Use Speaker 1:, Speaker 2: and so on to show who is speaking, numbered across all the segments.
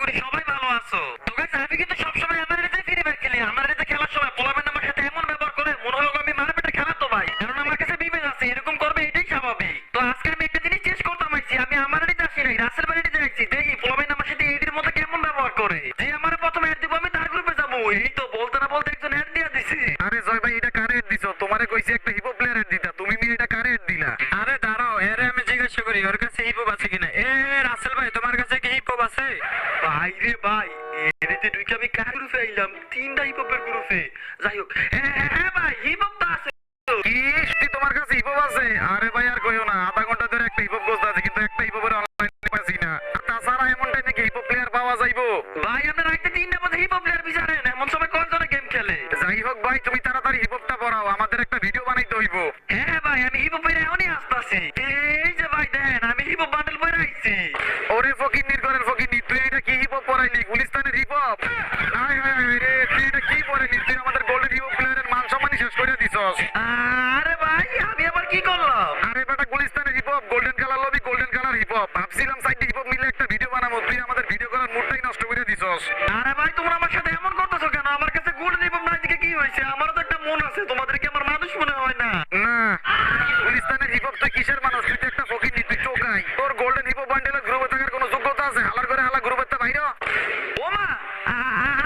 Speaker 1: করি সবাই ভালো আছো? তো গাইস আমি কিন্তু সবসময় আমার রিতে ফ্রি ফায়ার খেলি। আমার রিতে খেলার সময় পোলাবেন আমার সাথে এমন ব্যবহার করে মনে হয় আমি মারা পেটে খেলা তো ভাই। কারণ আমার কাছে বিবেক আছে, এরকম করবে এটাই স্বাভাবিক। তো আজকে আমি একটা জিনিস চেষ্টা করতে আইছি। আমি আমার রিতে আসি নাই, রাসেল বাড়িতে যাইছি। দেখি পোলাবেন আমার সাথে এইটির মধ্যে কেমন ব্যবহার করে। যে আমার প্রথমে অ্যাড দিব আমি তার গ্রুপে যাবো। এই তো বলতে না বলতে একজন অ্যাড দিয়ে দিছে।
Speaker 2: আরে জয় ভাই, এটা কারে এড দিছো? তোমারে কইছি একটা হিপ হপ প্লেয়ার এড দিতা, তুমি এটা কারে এড দিলা?
Speaker 3: আরে দাঁড়াও, এরে আমি জিজ্ঞাসা করি ওর কাছে হিপ হপ আছে কিনা। রাসেল ভাই, তোমার কাছে কি হিপ হপ আছে?
Speaker 1: ভাই রে ভাই, এরিতে ঢুকে আমি কার গ্রুপে আইলাম? তিনটা হিপ হপের গ্রুপে। যাই হোক, হ্যাঁ ভাই হিপ হপ তো আছে।
Speaker 2: কি তোমার কাছে হিপ হপ আছে? আরে ভাই আর কইও না, আধা ঘন্টা ধরে একটা হিপ হপ কোর্স আছে, কিন্তু একটা হিপ হপের অনলাইনে পাচ্ছি না। আর তাছাড়া এমন টাইমে কি হিপ হপ প্লেয়ার পাওয়া যাইবো?
Speaker 1: ভাই আপনি রাইতে 3টার মধ্যে হিপ হপ প্লেয়ার বিচারেন, এমন সময় কয়জনে গেম খেলে?
Speaker 2: যাই হোক ভাই, তুমি তাড়াতাড়ি হিপ হপটা পড়াও, আমাদের একটা ভিডিও বানাইতে হইব।
Speaker 1: হ্যাঁ ভাই আমি হিপ হপের এখনই আসতেছি। এই যে ভাই দেখেন আমি হিপ হপ বান্ডেল পরে আইছি।
Speaker 2: ওরে ফকিন্নির ঘরের ফকিন্নি, তুই এটা কি হিপ হপ পড়াইলি? গুলিস্তানের হিপ হপ? হায় হায় হায় রে, তুই এটা কি পড়াইলি? তুই আমাদের গোল্ডেন হিপ হপ প্লেয়ারের মান সম্মানই শেষ করে দিছস।
Speaker 1: আরে ভাই আমি আবার কি করলাম?
Speaker 2: আরে বেটা, গুলিস্তানের hip hop, golden colour lobby, golden colour hip hop. ভাবছিলাম সাইড হিপ হপ মিলে একটা ভিডিও বানাবো, তুই আমাদের ভিডিও করার মুডটাই নষ্ট করে দিছস।
Speaker 1: আরে ভাই তোমরা আমার সাথে এমন করতেছো কেন? আমার কাছে গোল্ডেন হিপ হপ নাই দিকে কি হয়েছে? আমারও তো একটা মন আছে, তোমাদেরকে আমার মানুষ মনে হয় না?
Speaker 2: না, গুলিস্তানের হিপ হপ তুই কিসের মানুষ? তুই তো একটা ফকিন্নি, তুই টোকাই। তোর গোল্ডেন হিপ হপ বান্ডেলের গ্রুপে থাকার কোনো যোগ্যতা আছে? হালার করে হালা গ্রুপের তা বাইরে।
Speaker 1: ওমা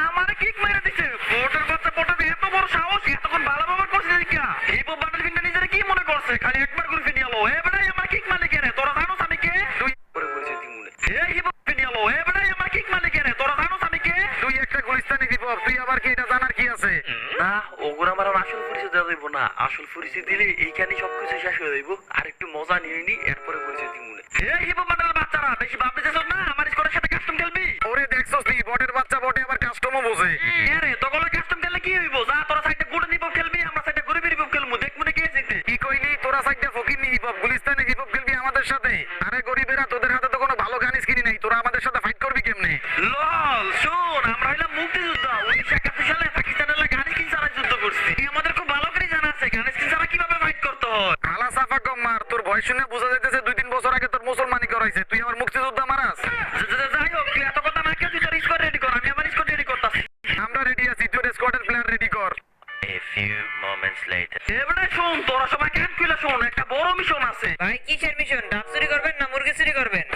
Speaker 1: আমারে কিক মেরে দিছে। বোটের বাচ্চা বোটের এত বড় সাহস, এতক্ষণ ভালো ব্যবহার করছে কিয়া? হিপ হপ বান্ডেল কিনতে নিজের কি মনে করছে? খালি একবার গ্রুপে নিয়ে এলো। এ বেটাই আমার কিক মারলি কেন? তোরা জানোস আমি কে?
Speaker 2: তুই
Speaker 1: পরে বলেছে দিমুনে। এ হিপ হপ নিয়ে এলো। এ বেটাই আমার কিক মারলি কেন? তোরা জানোস আমি কে?
Speaker 2: তুই একটা গুলিস্তানের হিপ হপ, তুই আবার কি এটা জানার কি আছে?
Speaker 1: না ওগুলো আমার আসল পরিচয় দেওয়া যাইব না। আসল পরিচয় দিলে এইখানে সবকিছু শেষ হয়ে যাইব। আর একটু মজা নিয়ে নি, এরপরে পরিচয় দিমুনে। এ হিপ হপ বান্ডেল বাচ্চারা বেশি ভাবতে চাইছ না? আমার স্কোরের সাথে কাস্টম খেলবি?
Speaker 2: ওরে দেখছস নি, বটের বাচ্চা বটে আবার কাস্টমও বোঝে।
Speaker 1: আরে তোগুলো কাস্টম খেললে কি হইব? যা তোরা সাইডে গোল্ডেন হিপ হপ খেলবি, আমরা সাইডে গরিবের হিপ হপ খেলবো। দেখমু না কে জিতে।
Speaker 2: কি কইলি? তোরা সাইডটা ফকিন্নি হিপ হপ, গুলিস্তানের হিপ হপ খেলবি আমাদের সাথে? আরে গরিবেরা, তোদের হাতে তো কোনো ভালো গান স্কিনি নাই, তোরা আমাদের সাথে ফাইট করবি কেমনে?
Speaker 1: লল শোন, আমরা হইলাম মুক্তিযোদ্ধা। 1971 সালে পাকিস্তানের লাগে গানি কিন ছাড়া যুদ্ধ করছি। আমাদের খুব ভালো করে জানা আছে গানি কিন ছাড়া কিভাবে ফাইট করতে হয়।
Speaker 2: হালা সাফা কম মার, তোর ভয় শুনে বোঝা যাইতেছে 2-3 বছর আগে তোর মুসলমানি করাইছে, তুই আমার মুক্তিযোদ্ধা মারাস?
Speaker 1: যাই হোক তুই এত কথা না, তুই তোর স্কোর রেডি কর, আমি আমার স্কোর রেডি করতেছি।
Speaker 2: আমরা রেডি আছি, তোর স্কোয়াডের প্লেয়ার রেডি কর।
Speaker 3: A few moments later.
Speaker 1: এবারে শোন, তোরা সবাই কেন খুলে শোন, একটা বড় মিশন আছে।
Speaker 4: ভাই কিসের মিশন? ডাব চুরি করবেন না মুরগি চুরি করবেন?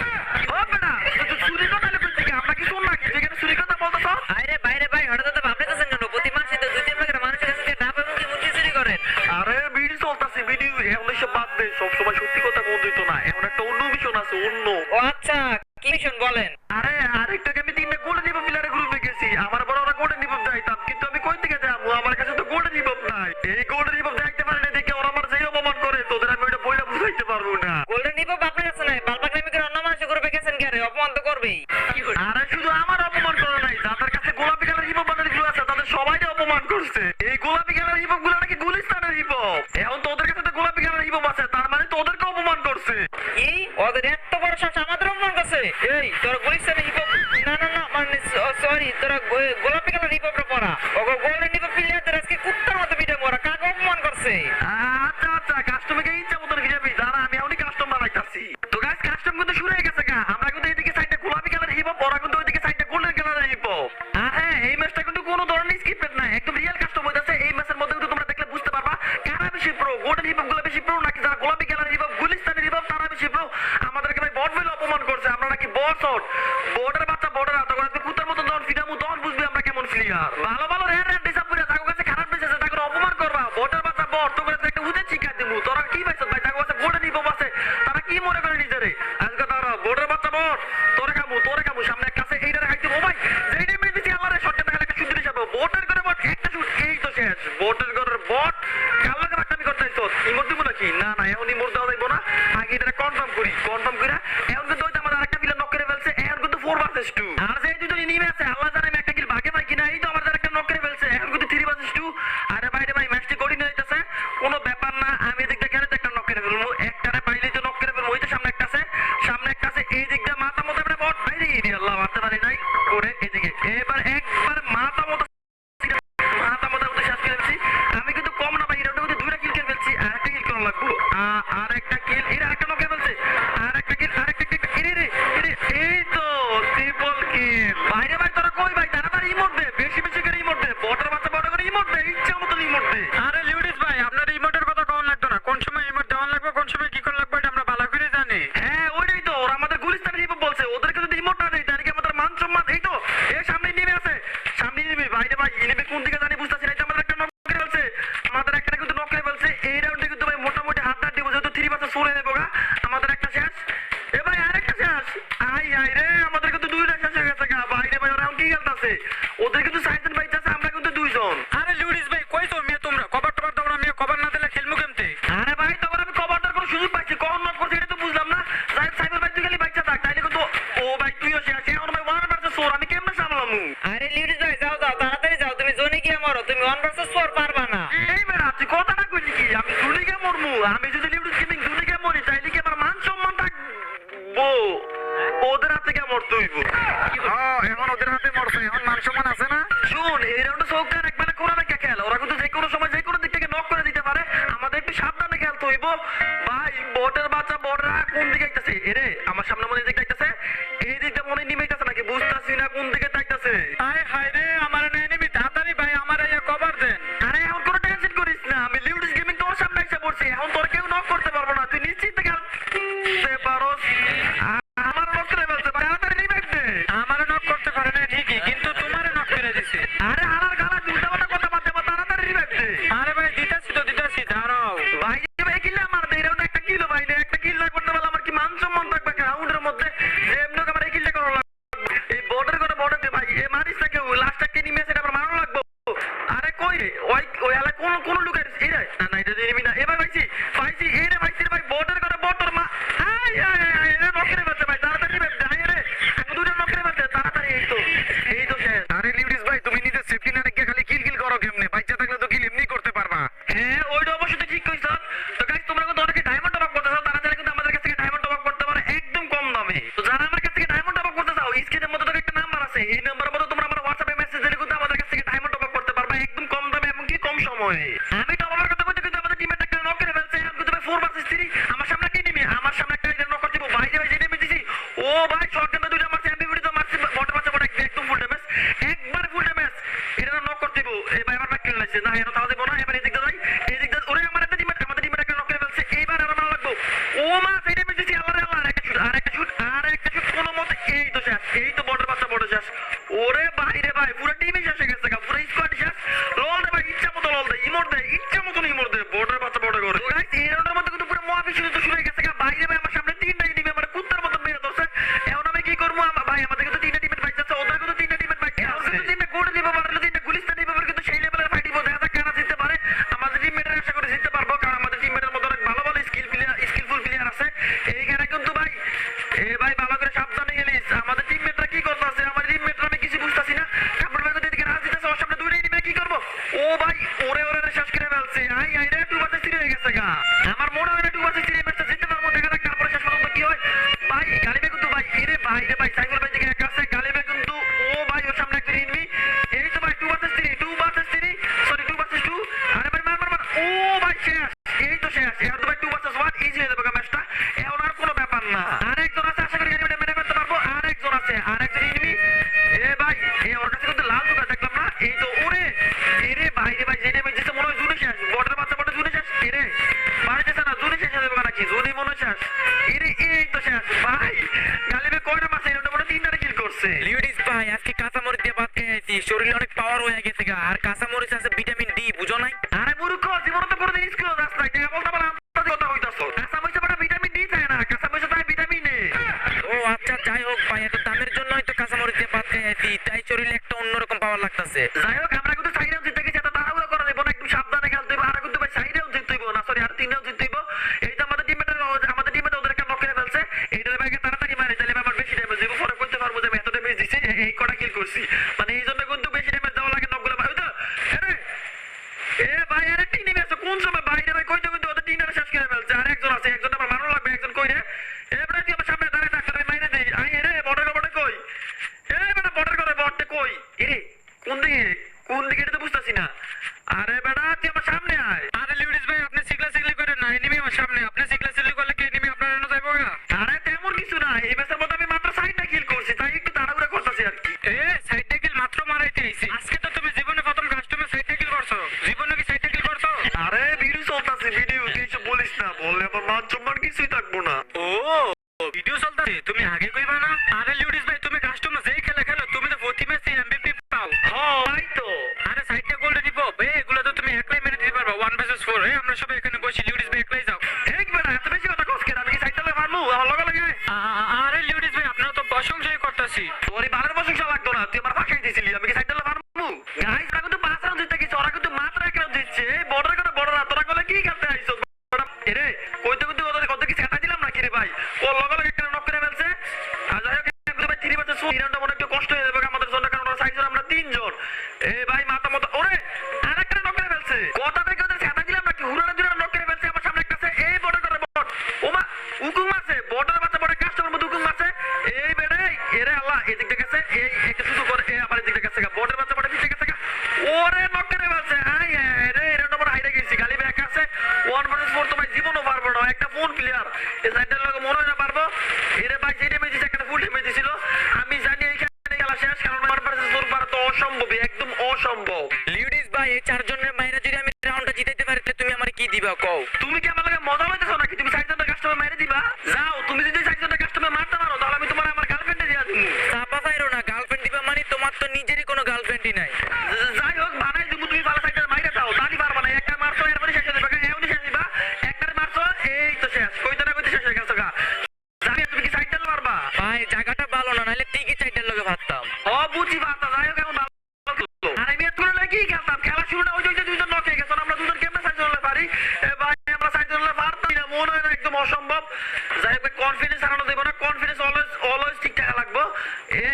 Speaker 1: ও বেটা, তুই চুরি কথা বলতে থেকে আমরা কি শুন না? যেখানে চুরি কথা বলতেছ?
Speaker 4: আরে বাইরে ভাই, হঠাৎ তো ভাবতেছেন কেন? প্রতি মাসে তো 2-3 লাখ মানুষের কাছে থেকে ডাব এবং কি মুরগি চুরি করেন।
Speaker 1: আরে ভিডিও চলতেছে, ভিডিও এখন এসব বাদ দে। সবসময় সত্যি কথা কোন দিত না, এখন একটা অন্য মিশন আছে, অন্য।
Speaker 4: ও আচ্ছা, কি মিশন বলেন?
Speaker 1: আরে আরেকটাকে আমি 3টা গোল্ডেন হিপ হপ প্লেয়ারের গ্রুপে গেছি। আমার বড় ওরা গোল্ডেন হিপ হপ যাইতাম, কিন্তু আমি কই থেকে যাবো? আমার কাছে তো গোল্ডেন হিপ হপ নাই। এই গোল্ডেন হিপ হপ দেখতে পারে না দেখে ওরা আমার যেই অপমান করে, তোদের আমি ওইটা বইলা বুঝাইতে পারবো না।
Speaker 4: গোল্ডেন হিপ হপ আপনার কাছে নাই, বালপাকনামি করে অন্য মানুষের গ্রুপে গেছেন কে রে? অপমান তো করবেই।
Speaker 1: আরে শুধু আমার অপমান করে নাই, যাদের কাছে গোলাপি কালার হিপ হপ বান্ডেল গুলো আছে তাদের সবাই অপমান করছে। এই গোলাপি কালার হিপ হপ গুলো নাকি গুলিস্তানের হিপ হপ। এখন তোদের কাছে তো গোলাপি কালার হিপ হপ আছে, তার মানে তোদেরকে অপমান করছে।
Speaker 4: কি? ওদের এত বড় সাহস আমাদের অপমান করছে? এই তোরা গুলিস্তানের হিপ হপ, না না না মানে সরি, তোরা গোলাপি কালার হিপ হপটা পড়া। ওগো গোল্ডেন হিপ হপ প্লেয়ারদের আজকে কুত্তার মতো পিঠে মোরা কাকে অপমান করছে?
Speaker 1: আচ্ছা আচ্ছা, কাস্টমারকে ইচ্ছা মতন হিসাবে দাঁড়া, আমি এখনই কাস্টম বানাইতাছি। তো গাইস কাস্টম কিন্তু শুরু হয়ে গেছে গা। আমরা কিন্তু এদিকে সাইডে গোলাপি কালার হিপ হপ, ওরা কিন্তু ওইদিকে সাইডে গোল্ডেন কালার হিপ হপ। আর হ্যাঁ, এই ম্যাচটা কিন্তু কোনো ধরনের স্ক্রিপ্টেড না, একদম রিয়েল কাস্টম হইতাছে। এই ম্যাচের মধ্যে কিন্তু তোমরা দেখলে বুঝতে পারবা কারা বেশি প্রো, গোল্ডেন হিপ হপ গুলো বেশি প্রো নাকি যারা গোলাপি কালার হিপ হপ গুলিস্তানের হিপ হপ তারা বেশি প্রো। আমাদেরকে ভাই বট বলে অপমান করছে, আমরা নাকি বট শট। বটের বাচ্চা বটের হাত করে কুত্তার মতো দন ফিরামু, দন বুঝবি আমরা কেমন প্লেয়ার। ভালো ভালো রেয়ার রেয়ার ডিসাপ করে তার কাছে খারাপ বেঁচেছে, তাকে অপমান করবা। বটের বাচ্চা বট, তোকে একটা উদে শিক্ষা দিমু। তোরা কি পাইছ ভাই? তার কাছে গোল্ডেন হিপ হপ আছে, তারা কি মনে করে নিজেরে? আজকে তারা বটের বাচ্চা বট, তোরে কামু সামনে একটা আছে, এইটা খাইতে ও ভাই যেইটা মেরে দিছি আল্লাহরে শটটা দেখালে একটা সুন্দর হিসাবে। বটের করে বট একটা শুট, এই তো শেষ। বটের করে বট কাল লাগে বাট্টামি করতেছ, ইমোট দিব নাকি? না না, এখন ইমোট দেওয়া যাইব না, আগে এটা কনফার্ম করি। কনফার্ম করে এখন কিন্তু ওইটা আমাদের আরেকটা প্লেয়ার নক করে ফেলছে, এখন কিন্তু 4 ভার্সেস 2। আর যে দুজনই নেমে আছে আল্লাহ জানে আমি একটা কিল ভাগে পাই কিনা। এই তো আমাদের একটা নক করে ফেলছে, এখন কিন্তু 3 ভার্সেস 2। আরে ভাই রে ভাই, ম্যাচটি কঠিন হইতাছে, কোনো ব্যাপার না। আমি এদিকটা খেলে একটা নক করে ফেলবো, একটারে পাইলেই তো নক করে ফেলবো। ওই তো সামনে একটা আছে, সামনে একটা আছে, এই দিকটা মাথা মতো একটা বট। ভাই রে আল্লাহ, মারতে পারি নাই করে এদিকে এবার একবার মাথা মতো শেষ করে ফেলছি। আমি কিন্তু কম না ভাই, এটার মধ্যে 2টা কিল করে ফেলছি, আর একটা কিল করা লাগবো। আর একটা কিল, এর আরেকটা নক করে ফেলছে, আর একটা কিল, আরেকটা কিল, এই তো ট্রিপল কিল। বাইরে ভাই তোরা কই ভাই তাড়াতাড়ি ইমোট দে বেশি বেশি করে ইমোট দে বটের বাচ্চা বড় করে ইমোট দে ইচ্ছা মতন ইমোট দে
Speaker 3: আরে লিউডিস ভাই আপনার ইমোটের কথা কোন লাগতো না কোন সময় ইমোট দেওয়ান লাগবে কোন সময় কি করা লাগবে এটা আমরা ভালো করে জানি
Speaker 1: হ্যাঁ ওইটাই তো ওরা আমাদের গুলিস্তানের হিপ বলছে ওদেরকে যদি ইমোট না দেয় তাহলে কি আমাদের মান সম্মান এই তো এ সামনে নেমে আছে সামনে নেমে বাইরে ভাই নেমে কোন দিকে জানি বুঝতাছি না এই তো আমাদের একটা নক করে ফেলছে আমাদের একটা কিন্তু নক করে ফেলছে এই রাউন্ডে কিন্তু ভাই মোটামুটি হাত দিব যেহেতু 3 বাচ্চা সরে নেবো গা আমাদের একটা শেষ এ ভাই আরেকটা শেষ আই আই রে আমাদের কিন্তু দুইটা শেষ হয়ে গেছে গা বাইরে ভাই ওরা কি খেলতাছে ওদের কিন্তু সাইজেন পাইতাছে আমরা কিন্তু দুইজন
Speaker 3: আরে লিউডিস ভাই কই তো মিয়া তোমরা কভার টভার দাও না মিয়া কভার না দিলে খেলমু কেমতে
Speaker 1: আরে ভাই তখন আমি কভারটার কোনো সুযোগ পাইছি কখন নক করছি এটা তো বুঝলাম না সাইবার ভাই তুই খালি বাইচা থাক তাইলে কিন্তু ও ভাই তুইও শেষ এখন ভাই 1 ভার্সেস 4 আমি কেমনে সামলামু
Speaker 4: আরে লিউডিস ভাই যাও যাও তাড়াতাড়ি যাও তুমি জোনে গিয়ে মরো তুমি 1 ভার্সেস 4 পারবা না
Speaker 1: এই বেড়া তুই কথা না কইলি কি আমি দুনিকে মরমু আমি যদি লিউডিস গেমিং দুনিকে মরি তাইলে কি আমার মান সম্মান থাকবো ওদের হাতে কে মরতে হইব
Speaker 2: এখন ওদের হাতে মরছে এখন মান সম্মান আছে না
Speaker 1: শুন এই রাউন্ডে সৌকার একবার কোরা রেখে খেল ওরা কিন্তু যে কোনো সময় যে কোনো দিক থেকে নক করে দিতে পারে আমাদের একটু সাবধানে খেলতে হইব ভাই বটের বাচ্চা বড়রা কোন দিকে আইতাছে এরে আমার সামনে মনে দিকে আইতাছে এই দিকটা মনে নিমে আইতাছে নাকি বুঝতাছি না কোন দিকে আইতাছে
Speaker 3: আয় হায় রে আমার এনিমি তাড়াতাড়ি ভাই আমার এই কভার দেন
Speaker 1: আরে এখন কোনো টেনশন করিস না আমি লিউডিস গেমিং তোর সামনে এসে পড়ছি এখন তোর কেউ নক করতে পারবো না তুই নিশ্চিত খেলতে পারোস আমার নক করে ফেলছে ভাই তাড়াতাড়ি নিমে দে
Speaker 3: আমারে নক করতে পারে না ঠিকই কিন্তু তোমারে নক করে দিছে
Speaker 1: আরে হালার গালা দুটা বাটা কথা বাদ দে তাড়াতাড়ি নিমে দে
Speaker 3: আরে ভাই দিতাছি তো দিতাছি দাঁড়াও
Speaker 1: ভাই ভাই কিল্লা আমার দেই রাউন্ড একটা কিলো ভাই একটা কিল না করতে পারলে আমার কি মান সম্মান থাকবে রাউন্ডের মধ্যে যে এমনি আমার এই কিলটা করা লাগবে এই বর্ডার করে বর্ডার দে ভাই এ মারিস না কেউ লাস্ট একটা নিমে সেটা আবার মারনো লাগবে আরে কই রে ওই আলা কোন লুকাই এই রে না না এটা দিবি না এবার ভাইছি ভাইছি এই রে ভাইছি ভাই বর্ডার করে বর্ডার মা আই আই আই রে নকরে বাচ্চা ভাই তাড়াতাড়ি ভাই আই রে আমি দুটো নকরে বাচ্চা তাড়াতাড়ি এই তো শেষ
Speaker 2: আরে লিউডিস ভাই তুমি নিজে সেফটি না রেখে খালি কিল কিল করো কেমনে বাচ্চা থাকলে তো কিল এমনি করতে পারবা
Speaker 1: হ্যাঁ ওইটা অবশ্যই তুই ঠিক কইছ তো গাইস তোমরা কিন্তু অনেকে ডায়মন্ড টপ আপ করতে চাও তারা চাইলে কিন্তু আমাদের কাছ থেকে ডায়মন্ড টপ আপ করতে পারো একদম কম দামে তো যারা আমার কাছ থেকে ডায়মন্ড টপ আপ করতে চাও স্ক্রিনের মধ্যে তো একটা নাম্বার আছে এই নাম্বারের মধ্যে তোমরা আমার হোয়াটসঅ্যাপে মেসেজ দিলে কিন্তু আমাদের কাছ থেকে ডায়মন্ড টপ আপ করতে পারবা একদম কম দামে এবং কি কম সময়ে আমি টপ আপের কথা বলতে কিন্তু আমাদের টিমের একটা নক করে ফেলছে এখন কিন্তু ভাই 4 ভার্সেস 3 আমার সামনে একটা এনিমি আমার সামনে একটা এনিমি নক করতে ভাই যে ভাই যে এনিমি দিছি ও ভাই শটগানটা দুইটা মারছে এমবিবিডি তো মারছে বট বাচ্চা বট একদম ফুল ড্যামেজ একবার ফুল ড্যামেজ এটা নক করতে এই ভাই আমার ব্যাক কিল লাগছে না এর তাহলে বনা এবার এই দিকটা যাই এই দিকটা ওরে আমার একটা টিমের আমাদের টিমের একটা নক করে ফেলছে এইবার আর আমার লাগবে ও মা সেই ড্যামেজ দিছি আল্লাহ আল্লাহ আরেকটা শুট কোনো মতে এই তো শেষ এই তো বটের বাচ্চা বড় শেষ ওরে ভাই রে ভাই পুরো টিমই শেষ হয়ে গেছে পুরো স্কোয়াড শেষ রোল দে ভাই ইচ্ছা মতো রোল দে ইমোট দে ইচ্ছা মতো ইমোট দে বটের বাচ্চা বড় করে গাইস এই রাউন্ডের মধ্যে কিন্তু পুরো মহাবিশ শুরু হয়ে গেছে বাইরে ভাই আমার সামনে তিনটা এনিমি আমার কুত্তার মতো মেরে ধরছে এখন আমি কি করবো ভাই আমাদের কিন্তু তিনটা টিমের বাইক আছে ওদের কিন্তু তিনটা টিমের বাইক আছে তিনটা গোল দিব পারলে তিনটা গুলিস্তান দিব কিন্তু সেই লেভেলের ফাইট দিব দেখা যাক কারা জিততে পারে আমাদের টিমমেটরা আশা করে জিততে পারবো কারণ আমাদের টিমমেটের মধ্যে অনেক ভালো ভালো স্কিলফুল প্লেয়ার আছে এইখানে কিন্তু ভাই ভাই ভালো করে সাবধানে গেলিস আমাদের টিমমেটরা কি করতেছে আমাদের টিমমেটরা আমি কিছু বুঝতাছি না কাপড় ভাই কিন্তু এদিকে রাজ দিতেছে ওর সামনে দুইটা এনিমি কি করবো ও ভাই ওরে শেষ করে ফেলছে আই আই রে 2 ভার্সেস 3 হয়ে গেছে গা আমার মনে হয় না 2 ভার্সেস 3 ম্যাচটা জিততে পারবো দেখা যাক তারপরে শেষ পর্যন্ত কি হয় ভাই গালিবে কিন্তু ভাই রে ভাই সাইকেল ভাই দিকে একা আছে গালিবে কিন্তু ও ভাই ওর সামনে একটা এনিমি এই তো ভাই 2 ভার্সেস 3 সরি 2 ভার্সেস 2 আরে ভাই মার ও ভাই শেষ এই তো শেষ এখন তো ভাই 2 ভার্সেস 1 ইজি হয়ে যাবে ম্যাচটা এখন আর কোনো ব্যাপার না আরেকজন আছে আশা করি এনিমিটা মেরে ফেলতে পারবো আরেকজন আছে আরেকজন এনিমি ভাই ওর কাছে কিন্তু লাল দুটো দেখলাম না এই তো ওরে ভাই রে ভাই যেটা মেরেছে মনে হয় জুনি শেষ বটের বাচ্চা বটে জুনি শেষ বাড়িতেছে না জুনি শেষ হয়ে যাবে নাকি জুনি মনে হয় শেষ এই তো শেষ ভাই গালিবে কয়টা মারছে এটা মনে 3টা কিল করছে
Speaker 3: লিউডিস ভাই আজকে কাঁচামরিচ দিয়ে ভাত খেয়েছি শরীরে অনেক পাওয়ার হয়ে গেছে গা আর কাঁচামরিচ আছে ভিটামিন ডি বুঝো নাই
Speaker 1: আরে মূর্খ জীবনে তো কোনোদিন স্কুল যাস নাই দেখা বলতে পারলাম কথা হইতাছ কাঁচা মরিচে বড় ভিটামিন ডি চায় না কাঁচা মরিচে তাই ভিটামিন এ
Speaker 3: ও আচ্ছা যাই হোক ভাই এত দামের জন্যই তো কাঁচামরিচ দিয়ে ভাত খেয়েছি তাই শরীরে একটা অন্যরকম পাওয়ার লাগতেছে
Speaker 1: যাই হোক আমরা কিন্তু 4 রাউন্ড জিতে গেছি এত তাড়াহুড়ো করা যাবে না একটু সাবধানে খেলতে হবে আর কিন্তু ভাই 4 রাউন্ড জিততে হইব না সরি আর 3 রাউন্ড জিততে হইব এই তো আমাদের টিমমেট ওদের একটা নক করে ফেলছে এইটার ব্যাগে তাড়াতাড়ি মারে তাহলে আমার বেশি ড্যামেজ দিব পরে কইতে পারবো যে আমি এত ড্যামেজ দিছি এই কটা কিল করছি মানে এই জন্য কিন্তু বেশি ড্যামেজ দেওয়া লাগে নকগুলো ভাই তো ভাই আরে টিম নেমে আছে কোন সময় বাইরে ভাই কইতে কিন্তু ওদের টিমটা শেষ করে ফেলছে আর একজন আছে একজন আমার মারো লাগবে একজন কই রে ভাই তুই আমার সামনে দাঁড়ায় থাক আমি মাইনে দেই আই রে বর্ডার কই বেটা বর্ডার করে বটে কই কোন দিকে এটা তো বুঝতাছি না আরে বেটা তুই আমার সামনে আয়
Speaker 3: আরে লিউডিস ভাই আপনি সিগলা করে না এনিমি আমার সামনে আপনি সিগলা করলে কি এনিমি আপনার এনে যাইবো না
Speaker 1: আরে তেমন কিছু না এই ম্যাচের মধ্যে আমি মাত্র 60টা কিল করছি তাই একটু তাড়াহুড়া করতেছি আর কি
Speaker 3: আরে লিউডিস ভাই তুমি কাস্টমার যেই খেলা খেলো তুমি তো প্রতি ম্যাচে এমভিপি পাও।
Speaker 1: ভাই তো
Speaker 3: আরে সাইডটা গোল্ডেন হিপহপ এগুলো তো তুমি একলাই মেরে দিতে পারবা 1 vs 4। আমরা সবাই এখানে বসি, লিউডিস ভাই একলাই যাও।
Speaker 1: এক বেটা এত বেশি কথা কস কেন? আমি কি সাইকেলে মারমু আমার লগে লাগে?
Speaker 3: আরে লিউডিস ভাই আপনারা তো প্রশংসাই করতেছি।
Speaker 1: তোর এই বালের প্রশংসা লাগতো না, তুই আমার ফাঁকাই দিছিলি। আমি কি সাইকেলে মারমু? গাইস ওরা কিন্তু 5 রাউন্ড জিতে গেছে, ওরা কিন্তু মাত্র 1 রাউন্ড জিতছে। বর্ডার করে বড় না, তোরা গলে কি খেলতে আইছো? এরে কইতে কইতে ওদের কত কি সেটা দিলাম নাকি রে ভাই? ওর লগে লগে একটা নক করে ফেলছে। আর যাই হোক ভাই 3 বাজে সো ইরানটা মনে একটু কষ্ট হয়ে যাবে আমাদের জন্য, কারণ ওরা সাইজে আমরা 3 জন। এ ভাই মাথা মতো ওরে আরেকটা নক করে ফেলছে। কথা থেকে ওদের সেটা দিলাম নাকি? হুরানা দুরা নক করে ফেলছে আমার সামনে একটা আছে। এই বর্ডার করে বট ওমা উকুম আছে, বর্ডার বাচ্চা বড় কাস্টমার মধ্যে উকুম আছে। এই বেড়ে এরে আল্লাহ এদিক থেকে গেছে, এই একটা শুধু করে এ আবার এদিক থেকে গেছে, বর্ডার বাচ্চা বড় পিছে গেছে। ওরে নক করে ফেলছে। আই রে এর নম্বর হাইরে গেছি, গালি ব্যাক আছে। 1 vs 4 তো ভাই জীবনও পারবো না, একটা ফোন প্লেয়ার এই সাইডের লগে মনে হয় না পারবো। এরে ভাই যে ড্যামেজ দিছে, একটা ফুল ড্যামেজ দিছিল। আমি জানি এইখানে খেলা শেষ, কারণ 1 vs 4 পারা তো অসম্ভবই, একদম অসম্ভব।
Speaker 4: লিউডিস ভাই এই চারজনের মাইরা যদি আমি রাউন্ডটা জিতাইতে পারি তাহলে তুমি আমারে কি দিবা কও?
Speaker 1: তুমি কি আমার লগে মজা লইতেছো নাকি? তুমি সাইডের কাস্টমার মেরে দিবা? যাও, তুমি যদি সাইডের কাস্টমার মারতে পারো তাহলে আমি তোমার আমার গার্লফ্রেন্ডে দিয়া দিমু।
Speaker 4: চাপা ফাইরো না, গার্লফ্রেন্ড দিবা মানে তোমার তো নিজেরই কোনো গার্লফ্রেন্ডই নাই।
Speaker 1: যাই হোক বানাই দিমু, তুমি ভালো সাইডের মাইরে দাও, তালি পারবা না। একটা মারছো এরপরে শেষ হয়ে যাবে, এমনি শেষ দিবা। একটারে মারছো এই তো শেষ, কইতে না কইতে শেষ হয়ে গেছে গা। জানি তুমি কি সাইডের মারবা?
Speaker 4: ভাই জায়গাটা ভালো না, নাহলে ঠিকই চাইটার লগে ভাবতাম।
Speaker 1: বুঝি বার্তা। যাই হোক এখন ভালো লাগলো। আর আমি এত করে কি খেলতাম? খেলা শুরু না ওই যে দুইজন নক হয়ে গেছে, আমরা দুজন কেমনে সাইড হলে পারি? ভাই আমরা সাইড হলে পারতাম না, মনে হয় না, একদম অসম্ভব। যাই হোক কনফিডেন্স হারানো দেবো না, কনফিডেন্স অলওয়েজ ঠিক থাকা লাগবো।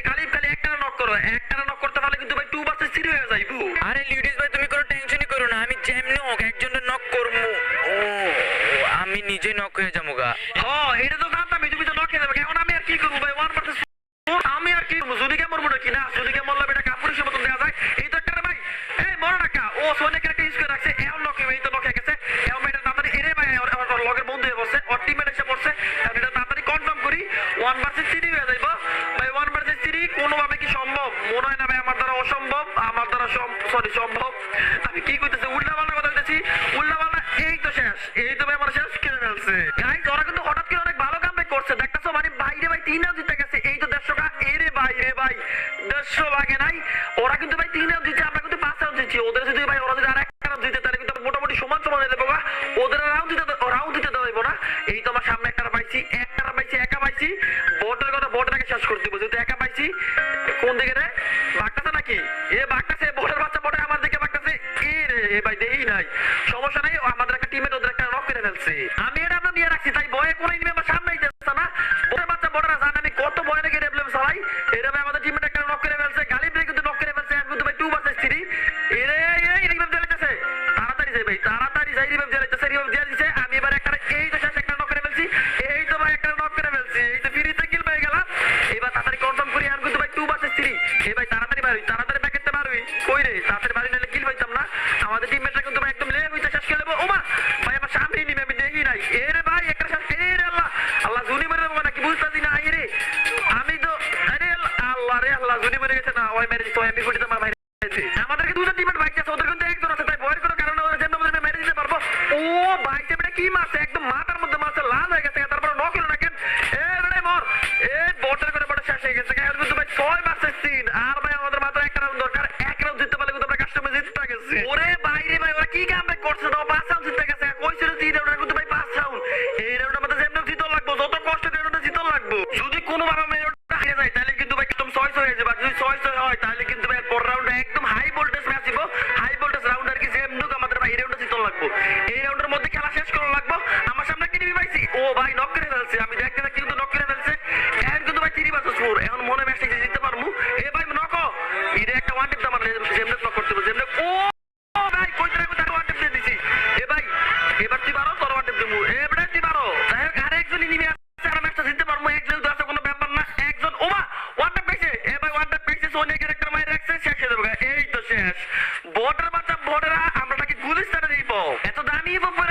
Speaker 1: খালি একটা নক করো, একটা নক করতে পারলে কিন্তু ভাই 2 vs 3 হয়ে যাইবো।
Speaker 4: আরে লিউডিস ভাই তুমি কোনো টেনশনই করো না, আমি যেমনি হোক একজনের নক করবো। ও আমি নিজে নক হয়ে যাবো গা।
Speaker 1: এটা তো জানতামই, তুমি তো নক হয়ে যাবে। এখন আমি আর কি করবো ভাই? 1 vs 4 আমি আর কি করবো? জুনিকে মরবো নাকি? না, জুনিকে মরলে এটা কাপুরুষের মতন দেওয়া যায়। এই তো একটা ভাই, এই মরো টাকা ও সোনিকে একটা ইউজ করে রাখছে। এমন নক এই তো নক হয়ে গেছে। এমন এটা তাড়াতাড়ি এরে ভাই আমার লগের বন্ধু হয়ে বসছে, ওর টিমমেট এসে পড়ছে। আমি এটা তাড়াতাড়ি কনফার্ম করি, 1 vs 3 হয়ে যাইবো ভাই। 1 vs 3 কোনোভাবে কি সম্ভব? মনে হয় না ভাই, আমার দ্বারা অসম্ভব। আমার দ্বারা সম্ভব। আমি কি কইতেছি? উল্টা পাল্টা কথা কইতেছি, উল্টা পাল্টা। এই তো শেষ, এই তো ভাই আমার শেষ করে ফেলছে। গাইস ওরা কিন্তু হঠাৎ করে অনেক ভালো কামব্যাক করছে, দেখতেছো? মানে বাইরে ভাই 3 রাউন্ড জিতে গেছে। এই তো 150 কা এরে ভাই রে ভাই 150 লাগে নাই। ওরা কিন্তু ভাই 3 রাউন্ড জিতে, আমরা কিন্তু 5 রাউন্ড জিতছি। ওদের যদি ভাই ওরা যদি আর একটা রাউন্ড জিতে তাহলে কিন্তু মোটামুটি সমান হয়ে যাবে গা। ওদের রাউন্ড দিতে দেবো না। এই তো আমার সামনে একটা পাইছি, একা পাইছি। বটের কথা বটটাকে শেষ করতে দিব, যেহেতু একা পাইছি। কোন দিকে রে বাগটাছে নাকি? বাগটাছে, বটের বাচ্চা বটে আমার দিকে বাগটাছে। এ ভাই দেই নাই, সমস্যা নাই। আমাদের একটা টিমমেট ওদের একটা নক করে ফেলছে। আমি এটা আমরা নিয়ে রাখছি, তাই ভয়ে কোনো ইনিমি আমার সামনেই যাচ্ছে না। বটের বাচ্চা বটেরা জান আমি কত ভয় রেখে ডেভেলপ চালাই। এটা ভাই আমাদের টিমমেট একটা নক করে ফেলছে, গালি ব্রেক কিন্তু নক করে ফেলছে। আমি কিন্তু ভাই 2 vs 3 এরে রিভাইভ দিয়ে যাচ্ছে। তাড়াতাড়ি যাই ভাই, তাড়াতাড়ি যাই। রিভাইভ দিয়ে দিছে। আমি এবার একটা এই তো শেষ একটা নক করে ফেলছি। এই তো ভাই একটা নক করে ফেলছি। এই তো ফ্রিতে কিল পেয়ে গেলাম। এবার তাড়াতাড়ি কনফার্ম করি। আমি কিন্তু ভাই 2 vs 3 এই ভাই তাড়াতাড়ি প্যাকেটটা মারুই। কই রে তাড়াতাড়ি মারি, নাহলে কিল পাইতাম না। আমাদের টিমমেটরা কিন্তু ভাই একদম লে হইতে শেষ করে দেবো। ওমা ভাই আমার সামনেই নিবে, আমি দেখি নাই। এরে ভাই একটা শেষ। এরে আল্লাহ আল্লাহ জুনি মেরে দেবো নাকি বুঝতেছি না। রে আমি তো আরে আল্লাহ রে আল্লাহ জুনি মেরে গেছে না। ওই মেরে দিচ্ছে, ওই এমপি আমার ভাই। আমাদেরকে দুজন টিমমেট বাইক আছে, ওদের কিন্তু একজন আছে, তাই ভয়ের কোনো কারণে ওরা যেন মেরে দিতে পারবো। ও বাইক টিমটা কি মারছে, একদম মাথার মধ্যে মারছে, লাল হয়ে গেছে। তারপরে নক হলো না কেন? রে মর। বটের করে বটে শেষ হয়ে গেছে। কিন্তু ভাই 6 vs 3 আর ভাই আমাদের মাত্র একটা রাউন্ড দরকার। এক রাউন্ড জিততে পারলে কিন্তু আমরা কাস্টমার জিততে গেছে। ওরে বাইরে ভাই ওরা কি কামব্যাক করছে? তো 5 রাউন্ড জিততে গেছে। কইছিল 3 রাউন্ড, কিন্তু ভাই 5 রাউন্ড। এই রাউন্ডের মধ্যে যেমন জিতল লাগবো, যত কষ্ট করে রাউন্ডে জিতল লাগবো। যদি কোনো ভাবে আমি রাউন্ডটা হারিয়ে যাই তাহলে কিন্তু ভাই একদম 6 হয়ে যাবে। যদি 6 হয় তাহলে কিন্তু ভাই পরের রাউন্ডে একদম হাই ভোল্টেজ ম্যাচ দিব। হাই ভোল্টেজ রাউন্ড আর কি যেমন আমাদের ভাই এই রাউন্ডে জিতল লাগবো। এই রাউন্ডের মধ্যে খেলা শেষ করা লাগবো। আমার সামনে একটা টিভি পাইছি, ও ভাই নক করে ফেলছে। আমি দেখতে কিন্তু নক করে ফেলছে। এখন কিন্তু ভাই 3 vs 4 এখন মনে ম্যাচটা জিততে পারমু। ভাই নক এটা একটা ওয়ান টিপ আমার যেমন নক করতে হবে যেমন। ও ভাই কই তারা ওয়ান টিপ দিয়ে দিছি। ভাই এবার তুই পারো, তোর ওয়ান টিপ দেবো। এবারে